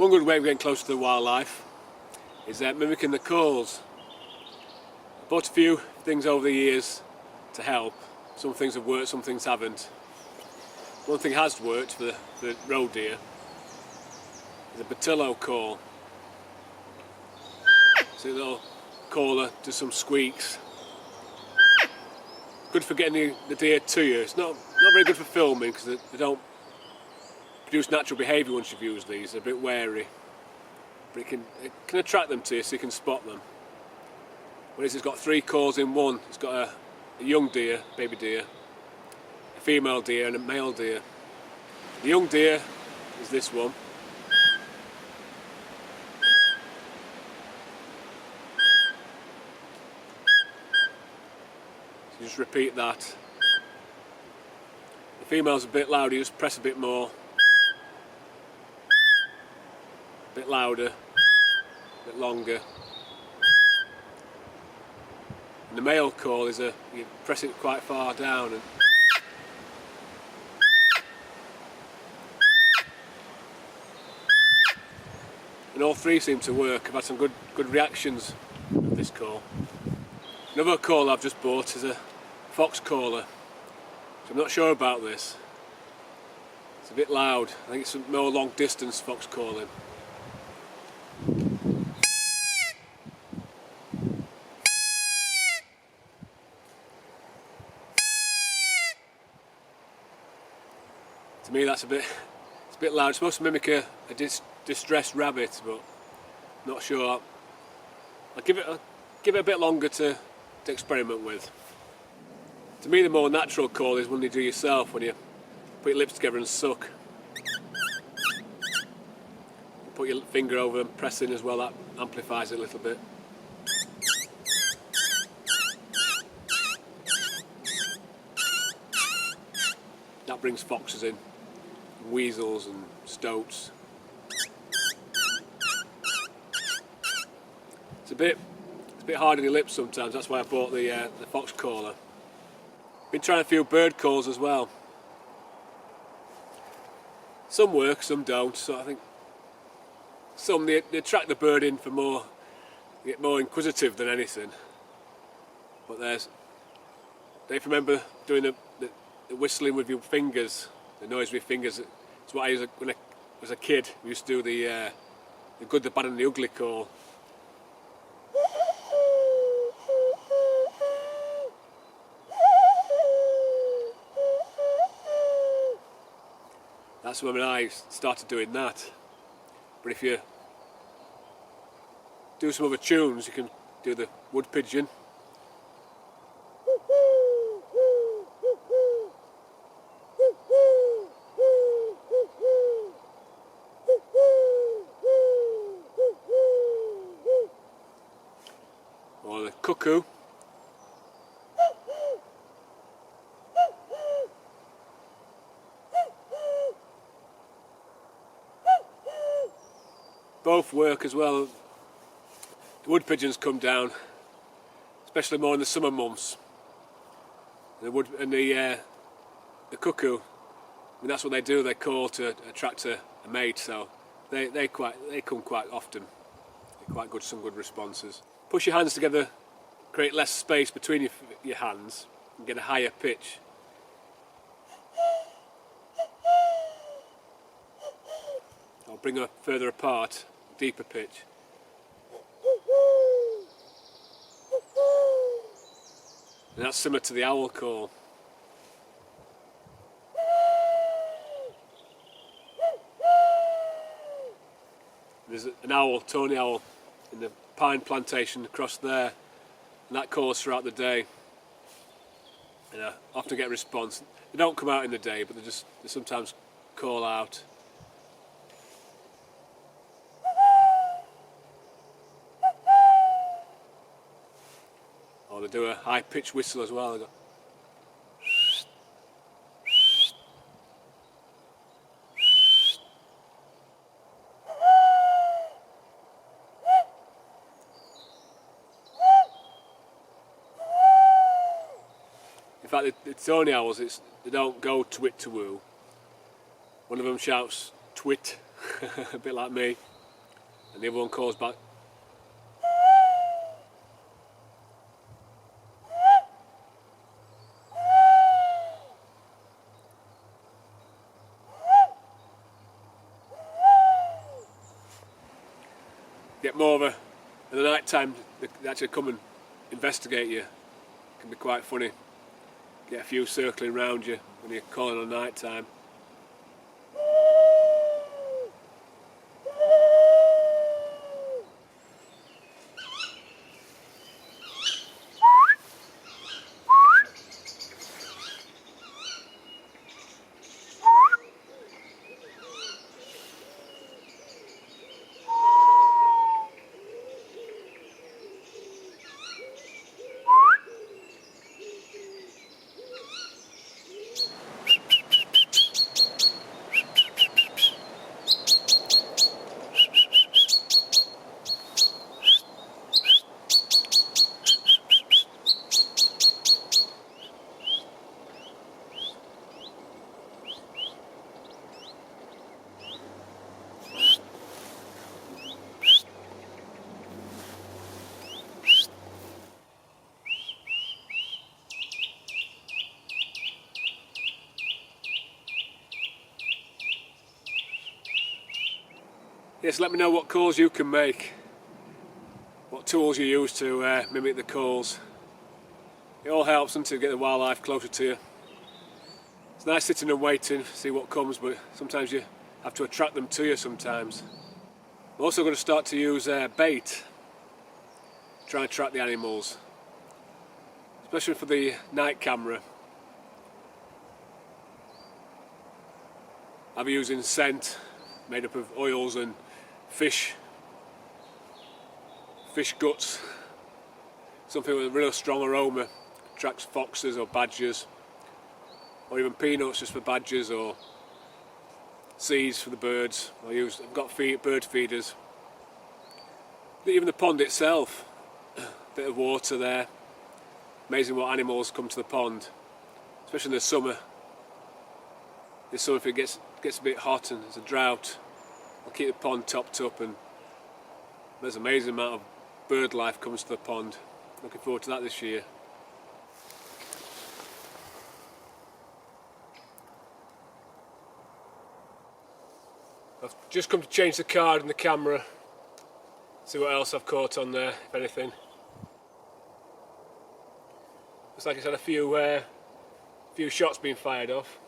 One good way of getting closer to the wildlife is mimicking the calls. I bought a few things over the years to help. Some things have worked, some things haven't. One thing has worked for the roe deer is a batillo call. So a little caller does some squeaks. Good for getting the deer to you. It's not very good for filming because they don't produce natural behaviour once you've used these. They're a bit wary, but it can attract them to you so you can spot them. Whereas it's got 3 calls in one. It's got a young deer, baby deer, a female deer and a male deer. The young deer is this one. So just repeat that. The female's a bit louder, you just press a bit more. A bit louder, a bit longer. And the male call is you press it quite far down. And all 3 seem to work. I've had some good reactions with this call. Another call I've just bought is a fox caller. So I'm not sure about this. It's a bit loud. I think it's more long distance fox calling. To me it's a bit loud. It's supposed to mimic a distressed rabbit, but not sure. I'll give it a bit longer to experiment with. To me the more natural call is one you do yourself, when you put your lips together and suck. Put your finger over and press in as well, that amplifies it a little bit. That brings foxes in, weasels and stoats. It's a bit hard on your lips sometimes, that's why I bought the fox caller. Been trying a few bird calls as well. Some work, some don't, so I think some they attract the bird in for more, they get more inquisitive than anything. But if you remember doing the whistling with your fingers, the noise with your fingers, it's what I used when I was a kid. We used to do the good, the bad and the ugly call. That's when I started doing that. But if you do some other tunes, you can do the wood pigeon. Or the cuckoo. Both work as well. The wood pigeons come down, especially more in the summer months. And the cuckoo, I mean, that's what they do. They call to attract a mate. So they come quite often. They're quite good. Some good responses. Push your hands together, create less space between your hands, and get a higher pitch. I'll bring her further apart, deeper pitch. And that's similar to the owl call. There's an owl, Tony owl, in the pine plantation across there, and that calls throughout the day. And I often get a response. They don't come out in the day, but they sometimes call out. Or they do a high-pitched whistle as well. They go. In fact, the Tony owls, they don't go twit to woo. One of them shouts twit. a bit like me, and the other one calls back. Get more of a, in the night time, they actually come and investigate you. It can be quite funny. Get a few circling around you when you're calling on night time. Yes, let me know what calls you can make, what tools you use to mimic the calls. It all helps them to get the wildlife closer to you. It's nice sitting and waiting, see what comes, but sometimes you have to attract them to you sometimes. I'm also going to start to use bait, try and track the animals, especially for the night camera. I'll be using scent made up of oils and fish guts, something with a real strong aroma, attracts foxes or badgers, or even peanuts just for badgers, or seeds for the birds. I've got bird feeders. Even the pond itself, a bit of water there. Amazing what animals come to the pond, especially in the summer. This summer, if it gets a bit hot and there's a drought, I'll keep the pond topped up, and there's an amazing amount of bird life comes to the pond. Looking forward to that this year. I've just come to change the card in the camera, see what else I've caught on there, if anything. Looks like it's had a few shots being fired off.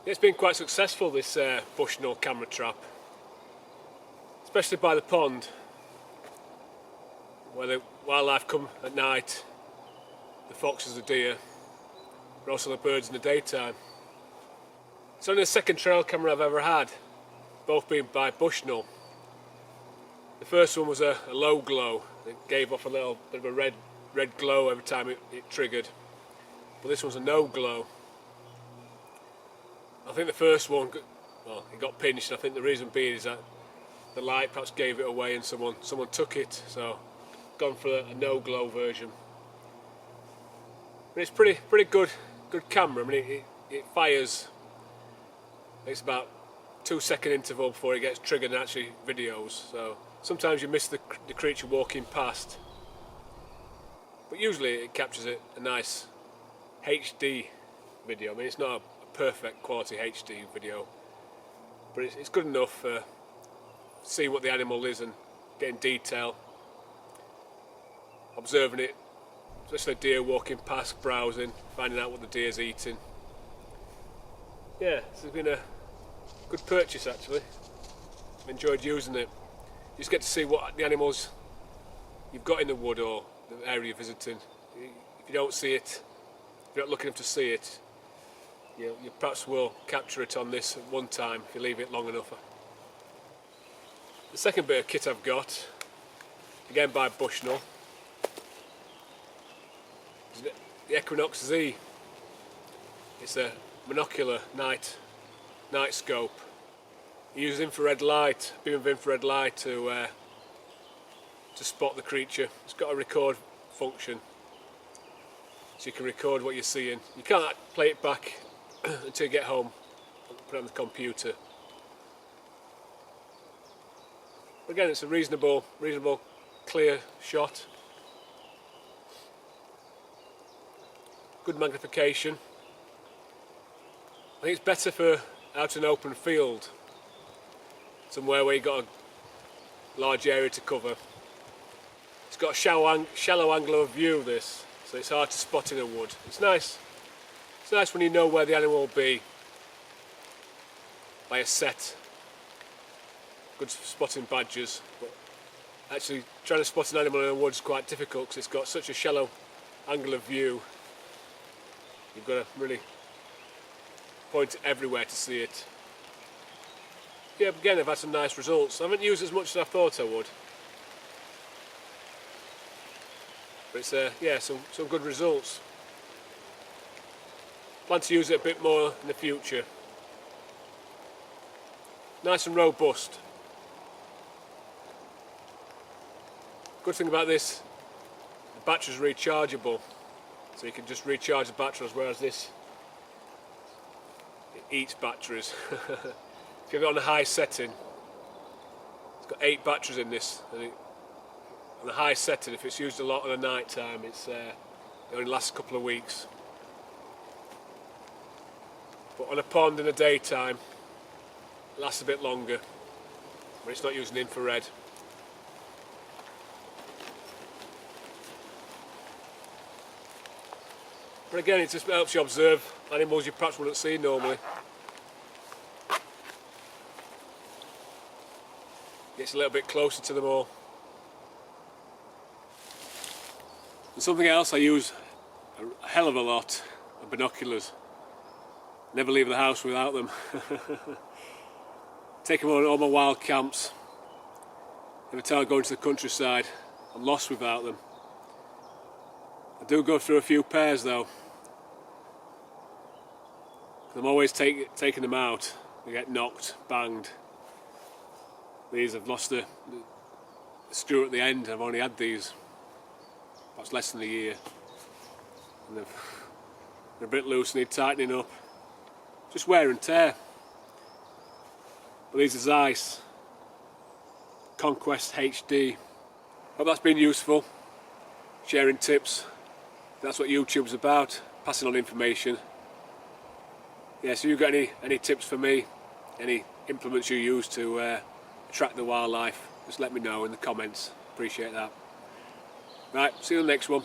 It's been quite successful, this Bushnell camera trap, especially by the pond where the wildlife come at night, the foxes, the deer, but also the birds in the daytime. It's only the second trail camera I've ever had, both being by Bushnell. The first one was a low glow. It gave off a little bit of a red glow every time it triggered, but this one's a no glow. I think the first one, well, it got pinched, and I think the reason being is that the light perhaps gave it away and someone took it, so gone for a no glow version. But it's pretty good camera. I mean, it fires. It's about 2-second interval before it gets triggered and actually videos. So sometimes you miss the creature walking past, but usually it captures a nice HD video. I mean, it's not a perfect quality HD video, but it's good enough for seeing what the animal is and getting detail, observing it, especially a deer walking past, browsing, finding out what the deer's eating. Yeah, this has been a good purchase actually. I've enjoyed using it. just get to see what the animals you've got in the wood or the area you're visiting. If you don't see it, if you're not lucky enough to see it, you perhaps will capture it on this at one time if you leave it long enough. The second bit of kit I've got, again by Bushnell, is the Equinox Z. It's a monocular night scope. You use infrared light, beam of infrared light to spot the creature. It's got a record function, so you can record what you're seeing. You can't play it back until you get home, put it on the computer. But again, it's a reasonable clear shot. Good magnification. I think it's better for out in an open field, somewhere where you've got a large area to cover. It's got a shallow angle of view, this, so it's hard to spot in a wood. It's nice when you know where the animal will be by a set. Good spotting badgers, but actually trying to spot an animal in a wood is quite difficult because it's got such a shallow angle of view. You've got to really point everywhere to see it. Yeah, again, I've had some nice results. I haven't used as much as I thought I would, but it's yeah, some good results. Plan to use it a bit more in the future. Nice and robust. Good thing about this, the battery's rechargeable, so you can just recharge the batteries, whereas this, it eats batteries. If you've got on a high setting, it's got 8 batteries in this, and on a high setting, if it's used a lot on a night time, it only lasts a couple of weeks. But on a pond in the daytime, it lasts a bit longer, but it's not using infrared. But again, it just helps you observe animals you perhaps wouldn't see normally. Gets a little bit closer to them all. And something else I use a hell of a lot are binoculars. Never leave the house without them. Take them on all my wild camps. Every time I go into the countryside, I'm lost without them. I do go through a few pairs though. I'm always taking them out. They get knocked, banged. These I've lost the screw at the end. I've only had these perhaps less than a year, and they're a bit loose, need tightening up. Just wear and tear. But these are Zeiss Conquest HD. Hope that's been useful. Sharing tips. That's what YouTube's about. Passing on information. Yeah, so you've got any tips for me? Any implements you use to attract the wildlife? Just let me know in the comments. Appreciate that. Right, see you in the next one.